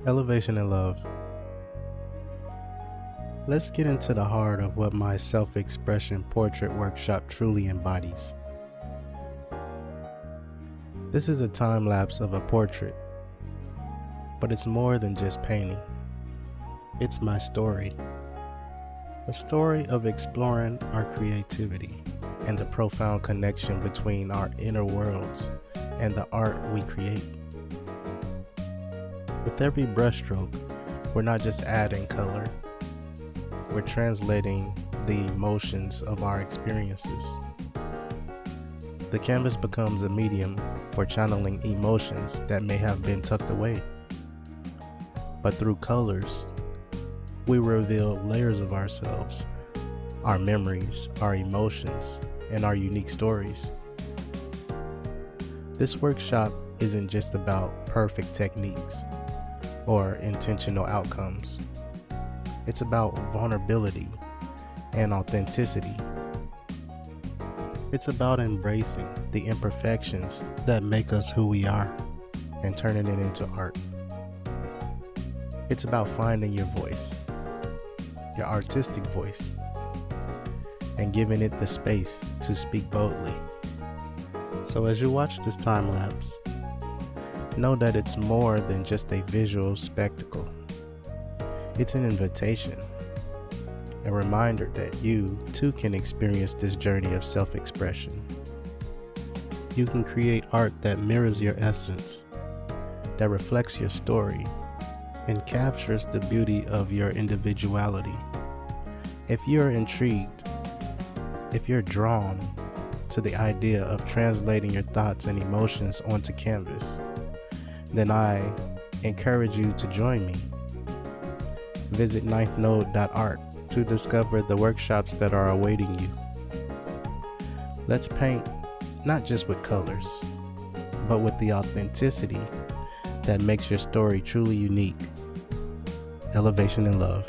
Elevation and love. Let's get into the heart of what my self-expression portrait workshop truly embodies. This is a time lapse of a portrait, but it's more than just painting. It's my story. A story of exploring our creativity and the profound connection between our inner worlds and the art we create. With every brushstroke, we're not just adding color, we're translating the emotions of our experiences. The canvas becomes a medium for channeling emotions that may have been tucked away. But through colors, we reveal layers of ourselves, our memories, our emotions, and our unique stories. This workshop isn't just about perfect techniques or intentional outcomes. It's about vulnerability and authenticity. It's about embracing the imperfections that make us who we are and turning it into art. It's about finding your voice, your artistic voice, and giving it the space to speak boldly. So as you watch this time lapse, know that it's more than just a visual spectacle. It's an invitation, a reminder that you too can experience this journey of self-expression. You can create art that mirrors your essence, that reflects your story, and captures the beauty of your individuality. If you're intrigued, if you're drawn to the idea of translating your thoughts and emotions onto canvas, then I encourage you to join me. Visit ninethnode.art to discover the workshops that are awaiting you. Let's paint not just with colors, but with the authenticity that makes your story truly unique. Elevation and love.